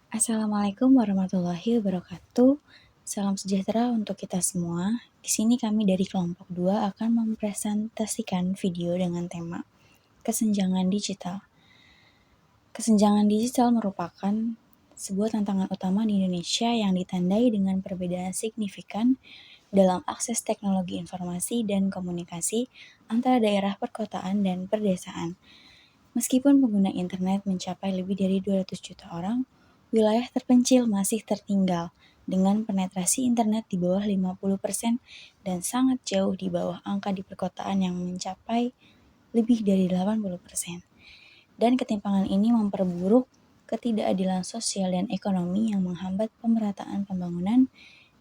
Assalamualaikum warahmatullahi wabarakatuh. Salam sejahtera untuk kita semua. Di sini kami dari kelompok 2 akan mempresentasikan video dengan tema kesenjangan digital. Kesenjangan digital merupakan sebuah tantangan utama di Indonesia yang ditandai dengan perbedaan signifikan dalam akses teknologi informasi dan komunikasi antara daerah perkotaan dan perdesaan. Meskipun pengguna internet mencapai lebih dari 200 juta orang, wilayah terpencil masih tertinggal dengan penetrasi internet di bawah 50% dan sangat jauh di bawah angka di perkotaan yang mencapai lebih dari 80%. Dan ketimpangan ini memperburuk ketidakadilan sosial dan ekonomi yang menghambat pemerataan pembangunan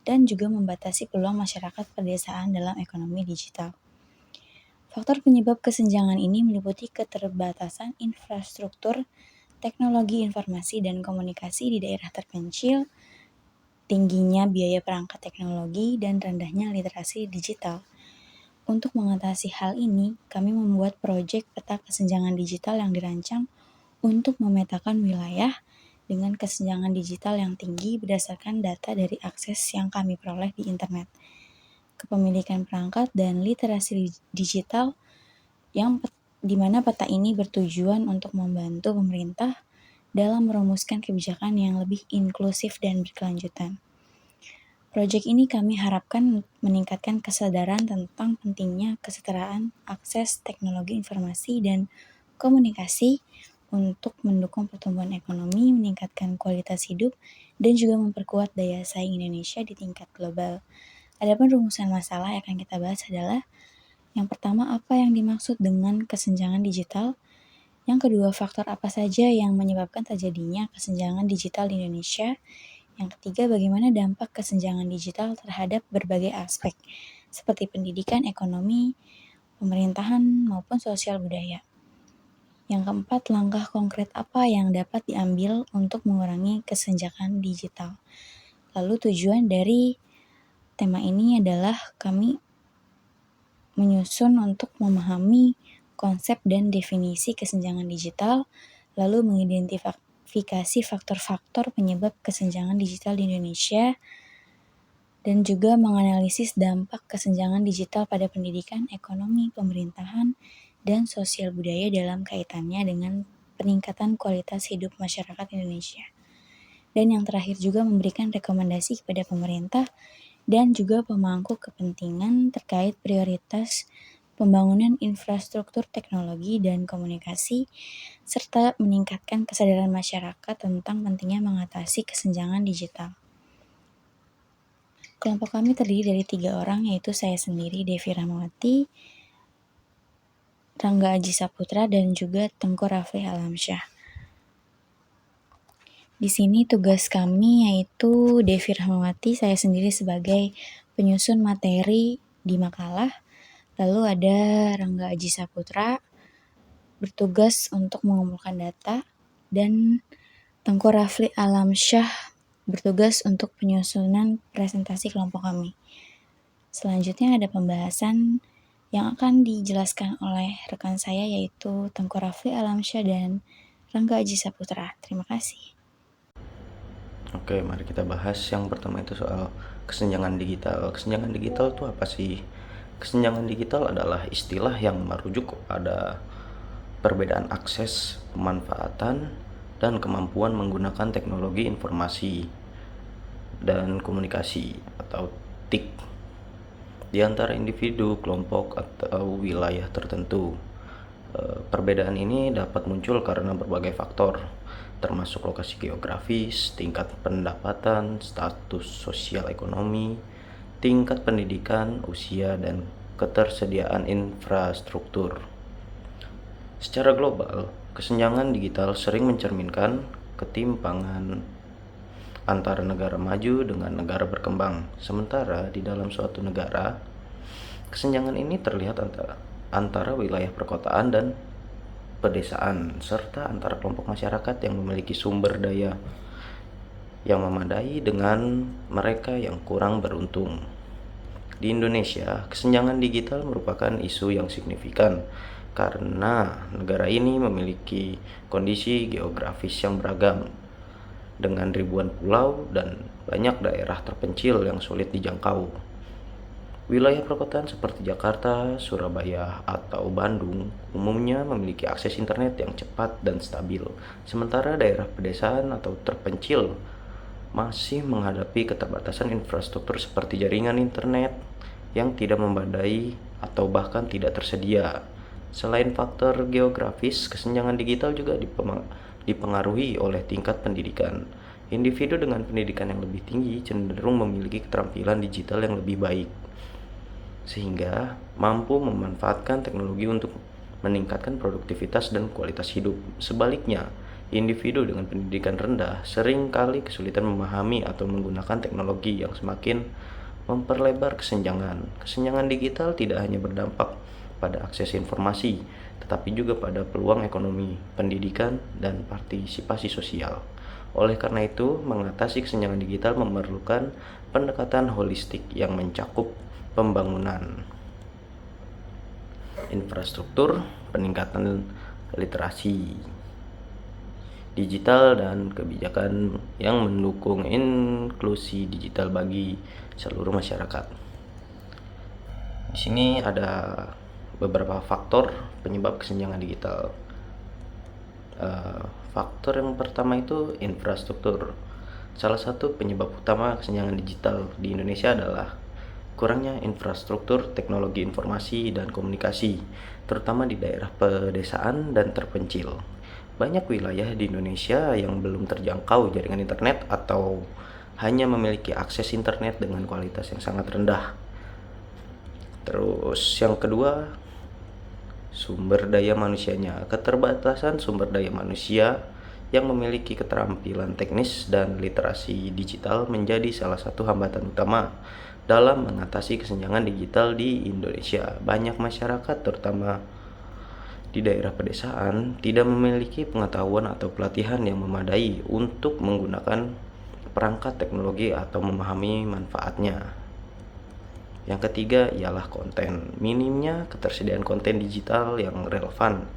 dan juga membatasi peluang masyarakat pedesaan dalam ekonomi digital. Faktor penyebab kesenjangan ini meliputi keterbatasan infrastruktur, teknologi informasi dan komunikasi di daerah terpencil, tingginya biaya perangkat teknologi, dan rendahnya literasi digital. Untuk mengatasi hal ini, kami membuat proyek peta kesenjangan digital yang dirancang untuk memetakan wilayah dengan kesenjangan digital yang tinggi berdasarkan data dari akses yang kami peroleh di internet, kepemilikan perangkat, dan literasi digital yang di mana peta ini bertujuan untuk membantu pemerintah dalam merumuskan kebijakan yang lebih inklusif dan berkelanjutan. Proyek ini kami harapkan meningkatkan kesadaran tentang pentingnya kesetaraan akses teknologi informasi dan komunikasi untuk mendukung pertumbuhan ekonomi, meningkatkan kualitas hidup, dan juga memperkuat daya saing Indonesia di tingkat global. Adapun rumusan masalah yang akan kita bahas adalah yang pertama, apa yang dimaksud dengan kesenjangan digital? Yang kedua, faktor apa saja yang menyebabkan terjadinya kesenjangan digital di Indonesia? Yang ketiga, bagaimana dampak kesenjangan digital terhadap berbagai aspek, seperti pendidikan, ekonomi, pemerintahan, maupun sosial budaya. Yang keempat, langkah konkret apa yang dapat diambil untuk mengurangi kesenjangan digital. Lalu tujuan dari tema ini adalah kami menyusun untuk memahami konsep dan definisi kesenjangan digital, lalu mengidentifikasi faktor-faktor penyebab kesenjangan digital di Indonesia, dan juga menganalisis dampak kesenjangan digital pada pendidikan, ekonomi, pemerintahan, dan sosial budaya dalam kaitannya dengan peningkatan kualitas hidup masyarakat Indonesia. Dan yang terakhir juga memberikan rekomendasi kepada pemerintah dan juga pemangku kepentingan terkait prioritas pembangunan infrastruktur teknologi dan komunikasi, serta meningkatkan kesadaran masyarakat tentang pentingnya mengatasi kesenjangan digital. Kelompok kami terdiri dari 3 orang, yaitu saya sendiri, Devi Rahmawati, Rangga Aji Saputra, dan juga Tengku Rafli Alamsyah. Di sini tugas kami yaitu Devi Rahmawati, saya sendiri sebagai penyusun materi di makalah. Lalu ada Rangga Aji Saputra, bertugas untuk mengumpulkan data, dan Tengku Rafli Alamsyah bertugas untuk penyusunan presentasi kelompok kami. Selanjutnya ada pembahasan yang akan dijelaskan oleh rekan saya yaitu Tengku Rafli Alamsyah dan Rangga Aji Saputra. Terima kasih. Oke, mari kita bahas yang pertama itu soal kesenjangan digital. Kesenjangan digital itu apa sih? Kesenjangan digital adalah istilah yang merujuk pada perbedaan akses, pemanfaatan, dan kemampuan menggunakan teknologi informasi dan komunikasi atau TIK di antara individu, kelompok, atau wilayah tertentu. Perbedaan ini dapat muncul karena berbagai faktor, termasuk lokasi geografis, tingkat pendapatan, status sosial ekonomi, tingkat pendidikan, usia, dan ketersediaan infrastruktur. Secara global, kesenjangan digital sering mencerminkan ketimpangan antara negara maju dengan negara berkembang. Sementara di dalam suatu negara, kesenjangan ini terlihat antara wilayah perkotaan dan pedesaan, serta antara kelompok masyarakat yang memiliki sumber daya yang memadai dengan mereka yang kurang beruntung. Di Indonesia, kesenjangan digital merupakan isu yang signifikan karena negara ini memiliki kondisi geografis yang beragam dengan ribuan pulau dan banyak daerah terpencil yang sulit dijangkau. Wilayah perkotaan seperti Jakarta, Surabaya, atau Bandung umumnya memiliki akses internet yang cepat dan stabil, sementara daerah pedesaan atau terpencil masih menghadapi keterbatasan infrastruktur seperti jaringan internet yang tidak memadai atau bahkan tidak tersedia. Selain faktor geografis, kesenjangan digital juga dipengaruhi oleh tingkat pendidikan. Individu dengan pendidikan yang lebih tinggi cenderung memiliki keterampilan digital yang lebih baik, sehingga mampu memanfaatkan teknologi untuk meningkatkan produktivitas dan kualitas hidup. Sebaliknya, individu dengan pendidikan rendah sering kali kesulitan memahami atau menggunakan teknologi yang semakin memperlebar kesenjangan. Kesenjangan digital tidak hanya berdampak pada akses informasi, tetapi juga pada peluang ekonomi, pendidikan, dan partisipasi sosial. Oleh karena itu, mengatasi kesenjangan digital memerlukan pendekatan holistik yang mencakup pembangunan infrastruktur, peningkatan literasi digital, dan kebijakan yang mendukung inklusi digital bagi seluruh masyarakat. Di sini ada beberapa faktor penyebab kesenjangan digital. Faktor yang pertama itu infrastruktur. Salah satu penyebab utama kesenjangan digital di Indonesia adalah kurangnya infrastruktur teknologi informasi dan komunikasi, terutama di daerah pedesaan dan terpencil. Banyak wilayah di Indonesia yang belum terjangkau jaringan internet atau hanya memiliki akses internet dengan kualitas yang sangat rendah. Terus yang kedua, sumber daya manusianya. Keterbatasan sumber daya manusia yang memiliki keterampilan teknis dan literasi digital menjadi salah satu hambatan utama dalam mengatasi kesenjangan digital di Indonesia. Banyak masyarakat, terutama di daerah pedesaan, tidak memiliki pengetahuan atau pelatihan yang memadai untuk menggunakan perangkat teknologi atau memahami manfaatnya. Yang ketiga ialah konten. Minimnya ketersediaan konten digital yang relevan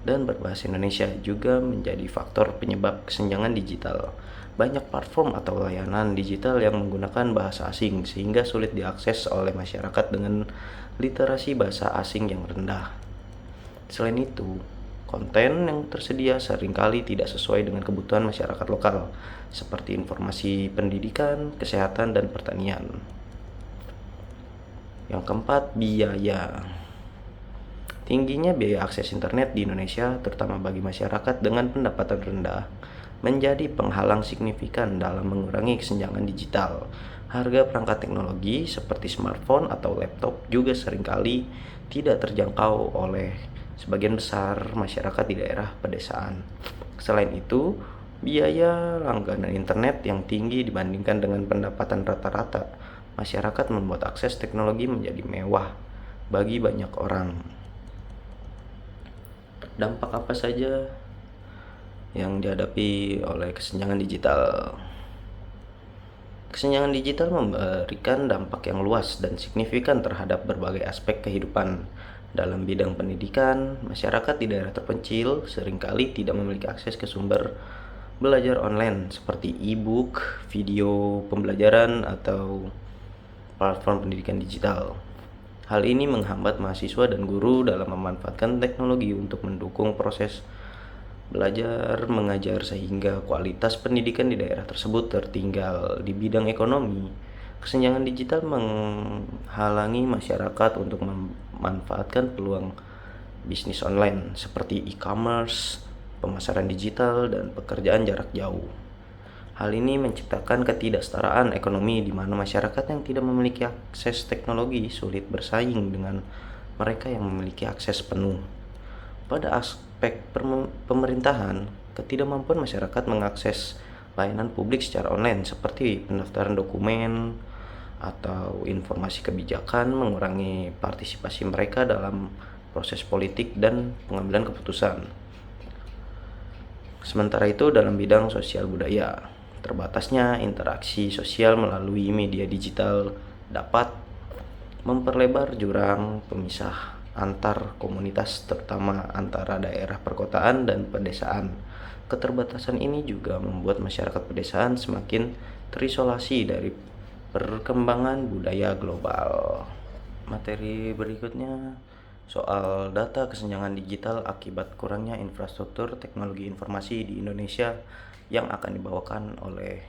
dan berbahasa Indonesia juga menjadi faktor penyebab kesenjangan digital. Banyak platform atau layanan digital yang menggunakan bahasa asing sehingga sulit diakses oleh masyarakat dengan literasi bahasa asing yang rendah. Selain itu, konten yang tersedia seringkali tidak sesuai dengan kebutuhan masyarakat lokal, seperti informasi pendidikan, kesehatan, dan pertanian. Yang keempat, biaya. Tingginya biaya akses internet di Indonesia, terutama bagi masyarakat dengan pendapatan rendah, menjadi penghalang signifikan dalam mengurangi kesenjangan digital. Harga perangkat teknologi seperti smartphone atau laptop juga seringkali tidak terjangkau oleh sebagian besar masyarakat di daerah pedesaan. Selain itu, biaya langganan internet yang tinggi dibandingkan dengan pendapatan rata-rata masyarakat membuat akses teknologi menjadi mewah bagi banyak orang. Dampak apa saja yang dihadapi oleh kesenjangan digital? Kesenjangan digital memberikan dampak yang luas dan signifikan terhadap berbagai aspek kehidupan. Dalam bidang pendidikan, masyarakat di daerah terpencil seringkali tidak memiliki akses ke sumber belajar online seperti e-book, video pembelajaran, atau platform pendidikan digital. Hal ini menghambat mahasiswa dan guru dalam memanfaatkan teknologi untuk mendukung proses belajar mengajar sehingga kualitas pendidikan di daerah tersebut tertinggal. Di bidang ekonomi, kesenjangan digital menghalangi masyarakat untuk memanfaatkan peluang bisnis online seperti e-commerce, pemasaran digital, dan pekerjaan jarak jauh. Hal ini menciptakan ketidaksetaraan ekonomi di mana masyarakat yang tidak memiliki akses teknologi sulit bersaing dengan mereka yang memiliki akses penuh. Pada aspek pemerintahan, ketidakmampuan masyarakat mengakses layanan publik secara online seperti pendaftaran dokumen atau informasi kebijakan mengurangi partisipasi mereka dalam proses politik dan pengambilan keputusan. Sementara itu, dalam bidang sosial budaya, terbatasnya interaksi sosial melalui media digital dapat memperlebar jurang pemisah antar komunitas, terutama antara daerah perkotaan dan pedesaan. Keterbatasan ini juga membuat masyarakat pedesaan semakin terisolasi dari perkembangan budaya global. Materi berikutnya soal data kesenjangan digital akibat kurangnya infrastruktur teknologi informasi di Indonesia yang akan dibawakan oleh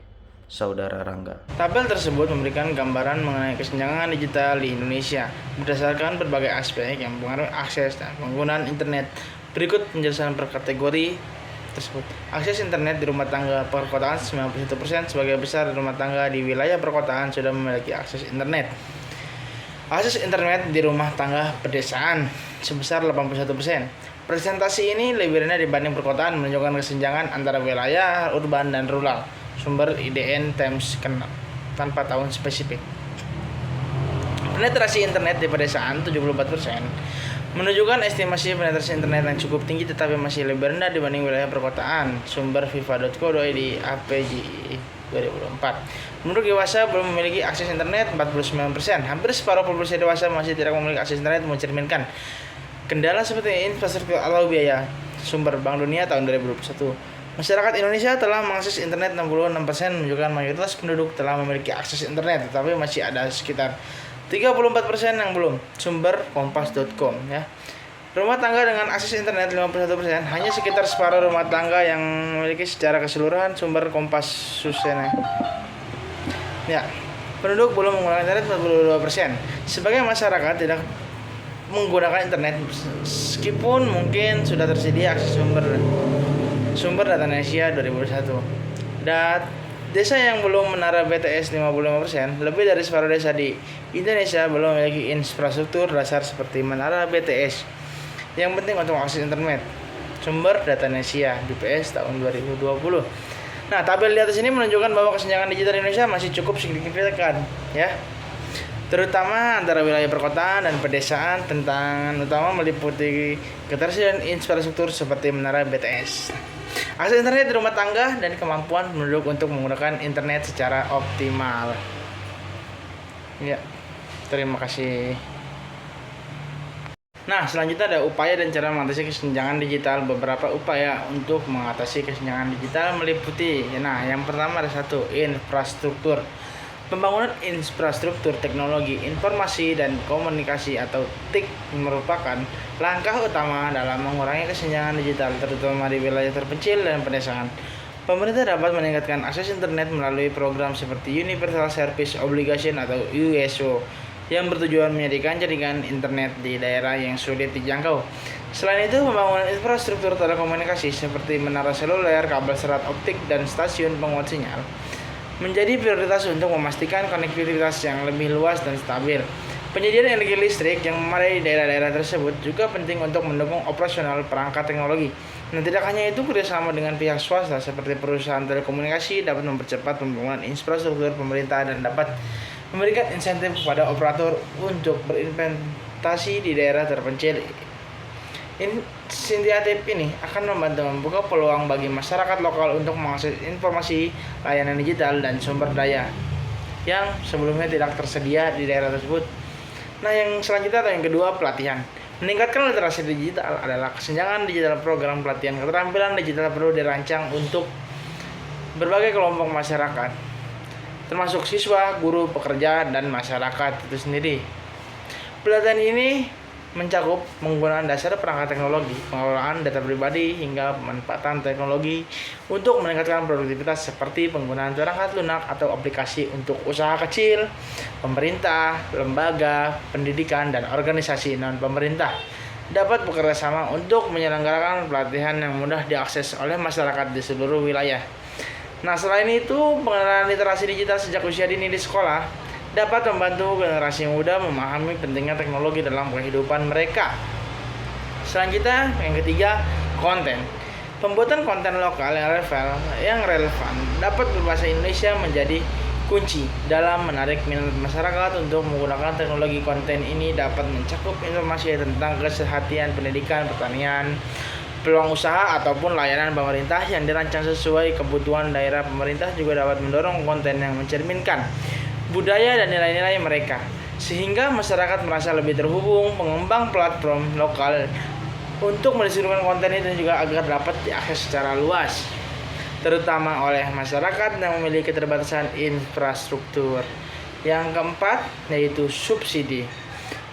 Saudara Rangga. Tabel tersebut memberikan gambaran mengenai kesenjangan digital di Indonesia berdasarkan berbagai aspek yang mempengaruhi akses dan penggunaan internet. Berikut penjelasan per kategori tersebut. Akses internet di rumah tangga perkotaan 91%, sebagai besar rumah tangga di wilayah perkotaan sudah memiliki akses internet. Akses internet di rumah tangga pedesaan sebesar 81%. Presentasi ini lebih rendah dibanding perkotaan, menunjukkan kesenjangan antara wilayah urban dan rural. Sumber IDN Times tanpa tahun spesifik. Penetrasi internet di pedesaan 74%, menunjukkan estimasi penetrasi internet yang cukup tinggi tetapi masih lebih rendah dibanding wilayah perkotaan. Sumber viva.co.id APJI 2004. Menurut dewasa belum memiliki akses internet 49%. Hampir separuh populasi dewasa masih tidak memiliki akses internet, mencerminkan kendala seperti infrastruktur atau biaya. Sumber Bank Dunia tahun 2021. Masyarakat Indonesia telah mengakses internet 66%, menunjukkan mayoritas penduduk telah memiliki akses internet, tetapi masih ada sekitar 34% yang belum. Sumber kompas.com ya. Rumah tangga dengan akses internet 51%, hanya sekitar separuh rumah tangga yang memiliki secara keseluruhan. Sumber Kompas Susene. Ya. Penduduk belum menggunakan internet 42%. Sebagai masyarakat tidak menggunakan internet meskipun mungkin sudah tersedia akses Sumber Data Indonesia 2001. Desa yang belum menara BTS 55%, lebih dari separuh desa di Indonesia belum memiliki infrastruktur dasar seperti menara BTS yang penting untuk akses internet. Sumber Data Indonesia BPS tahun 2020. Nah, tabel di atas ini menunjukkan bahwa kesenjangan digital Indonesia masih cukup signifikan, ya. Terutama antara wilayah perkotaan dan pedesaan, tantangan utama meliputi ketersediaan infrastruktur seperti menara BTS, akses internet di rumah tangga, dan kemampuan penduduk untuk menggunakan internet secara optimal. Ya, terima kasih. Nah, selanjutnya ada upaya dan cara mengatasi kesenjangan digital. Beberapa upaya untuk mengatasi kesenjangan digital meliputi, yang pertama ada satu, infrastruktur. Pembangunan infrastruktur teknologi informasi dan komunikasi atau TIK merupakan langkah utama dalam mengurangi kesenjangan digital, terutama di wilayah terpencil dan pedesaan. Pemerintah dapat meningkatkan akses internet melalui program seperti Universal Service Obligation atau USO yang bertujuan menyediakan jaringan internet di daerah yang sulit dijangkau. Selain itu, pembangunan infrastruktur telekomunikasi seperti menara seluler, kabel serat optik, dan stasiun penguat sinyal menjadi prioritas untuk memastikan konektivitas yang lebih luas dan stabil. Penyediaan energi listrik yang memadai di daerah-daerah tersebut juga penting untuk mendukung operasional perangkat teknologi. Dan tidak hanya itu, kerjasama dengan pihak swasta seperti perusahaan telekomunikasi dapat mempercepat pembangunan infrastruktur pemerintah dan dapat memberikan insentif kepada operator untuk berinvestasi di daerah terpencil. Inisiatif ini akan membantu membuka peluang bagi masyarakat lokal untuk mengakses informasi, layanan digital, dan sumber daya yang sebelumnya tidak tersedia di daerah tersebut. Nah, yang selanjutnya atau yang kedua, pelatihan. Meningkatkan literasi digital adalah kesenjangan digital. Program pelatihan keterampilan digital perlu dirancang untuk berbagai kelompok masyarakat, termasuk siswa, guru, pekerja, dan masyarakat itu sendiri. Pelatihan ini mencakup penggunaan dasar perangkat teknologi, pengelolaan data pribadi, hingga pemanfaatan teknologi untuk meningkatkan produktivitas seperti penggunaan perangkat lunak atau aplikasi untuk usaha kecil, pemerintah, lembaga, pendidikan, dan organisasi non-pemerintah dapat bekerja sama untuk menyelenggarakan pelatihan yang mudah diakses oleh masyarakat di seluruh wilayah. Nah, selain itu, pengenalan literasi digital sejak usia dini di sekolah dapat membantu generasi muda memahami pentingnya teknologi dalam kehidupan mereka. Selanjutnya, yang ketiga, konten. Pembuatan konten lokal yang relevan dapat berbahasa Indonesia menjadi kunci dalam menarik minat masyarakat untuk menggunakan teknologi. Konten ini dapat mencakup informasi tentang kesehatan, pendidikan, pertanian, peluang usaha, ataupun layanan pemerintah yang dirancang sesuai kebutuhan daerah. Pemerintah juga dapat mendorong konten yang mencerminkan budaya dan nilai-nilai mereka. sehingga masyarakat merasa lebih terhubung. Pengembang platform lokal untuk mendistribusikan konten itu juga agar dapat diakses secara luas, terutama oleh masyarakat yang memiliki keterbatasan infrastruktur. Yang keempat yaitu subsidi.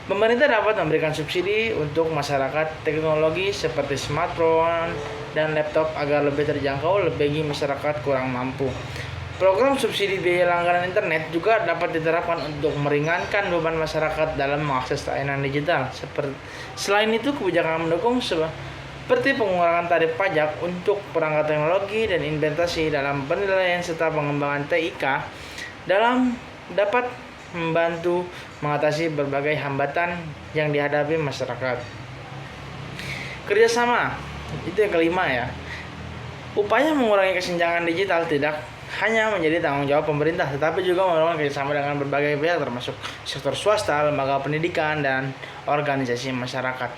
Pemerintah dapat memberikan subsidi untuk masyarakat teknologi seperti smartphone dan laptop agar lebih terjangkau bagi masyarakat kurang mampu. Program subsidi biaya langganan internet juga dapat diterapkan untuk meringankan beban masyarakat dalam mengakses layanan digital. Selain itu, kebijakan mendukung seperti pengurangan tarif pajak untuk perangkat teknologi dan investasi dalam penilaian serta pengembangan TIK dapat membantu mengatasi berbagai hambatan yang dihadapi masyarakat. Kerjasama, itu yang kelima ya. Upaya mengurangi kesenjangan digital tidak hanya menjadi tanggung jawab pemerintah, tetapi juga memerlukan kerjasama dengan berbagai pihak termasuk sektor swasta, lembaga pendidikan, dan organisasi masyarakat.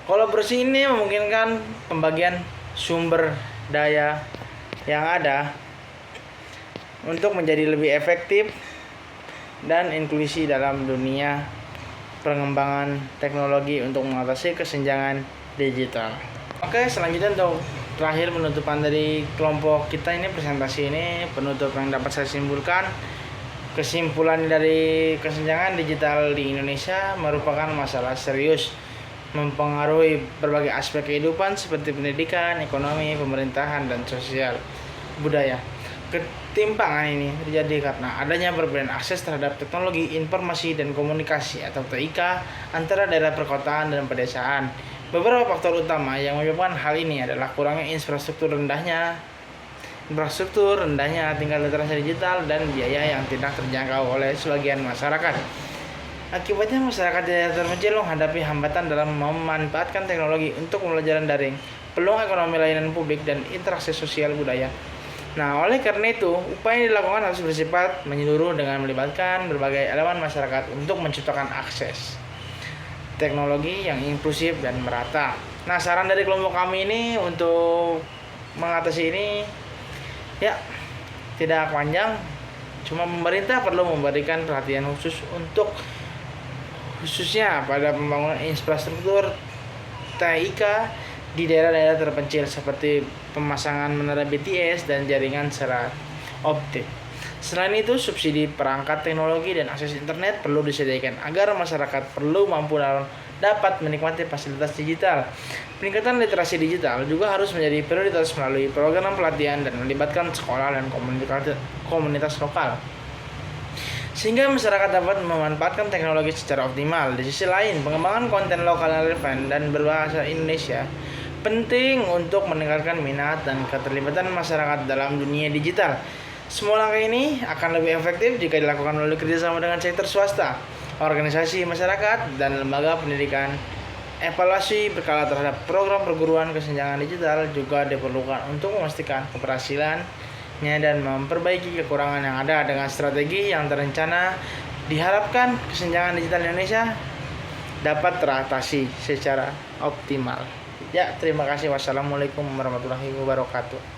Kolaborasi ini memungkinkan pembagian sumber daya yang ada untuk menjadi lebih efektif dan inklusi dalam dunia pengembangan teknologi untuk mengatasi kesenjangan digital. Oke, selanjutnya untuk terakhir penutupan dari kelompok kita ini, presentasi ini penutup yang dapat saya simpulkan. Kesimpulan dari kesenjangan digital di Indonesia merupakan masalah serius, mempengaruhi berbagai aspek kehidupan seperti pendidikan, ekonomi, pemerintahan, dan sosial budaya. Ketimpangan ini terjadi karena adanya perbedaan akses terhadap teknologi informasi dan komunikasi atau TIK antara daerah perkotaan dan pedesaan. Beberapa faktor utama yang menyebabkan hal ini adalah kurangnya infrastruktur, rendahnya tingkat literasi digital, dan biaya yang tidak terjangkau oleh sebagian masyarakat. Akibatnya masyarakat daerah terpencil menghadapi hambatan dalam memanfaatkan teknologi untuk pembelajaran daring, peluang ekonomi layanan publik, dan interaksi sosial budaya. Nah, oleh karena itu, upaya yang dilakukan harus bersifat menyeluruh dengan melibatkan berbagai elemen masyarakat untuk menciptakan akses teknologi yang inklusif dan merata. Nah, saran dari kelompok kami ini untuk mengatasi ini ya tidak panjang, cuma pemerintah perlu memberikan perhatian khususnya pada pembangunan infrastruktur TIK di daerah-daerah terpencil seperti pemasangan menara BTS dan jaringan secara optik. Selain itu, subsidi perangkat teknologi dan akses internet perlu disediakan agar masyarakat dapat menikmati fasilitas digital. Peningkatan literasi digital juga harus menjadi prioritas melalui program pelatihan dan melibatkan sekolah dan komunitas lokal, sehingga masyarakat dapat memanfaatkan teknologi secara optimal. Di sisi lain, pengembangan konten lokal yang relevan dan berbahasa Indonesia penting untuk meningkatkan minat dan keterlibatan masyarakat dalam dunia digital. Semua langkah ini akan lebih efektif jika dilakukan melalui kerjasama dengan sektor swasta, organisasi masyarakat, dan lembaga pendidikan. Evaluasi berkala terhadap program perguruan kesenjangan digital juga diperlukan untuk memastikan keberhasilannya dan memperbaiki kekurangan yang ada. Dengan strategi yang terencana, diharapkan kesenjangan digital Indonesia dapat teratasi secara optimal. Ya, terima kasih. Wassalamualaikum warahmatullahi wabarakatuh.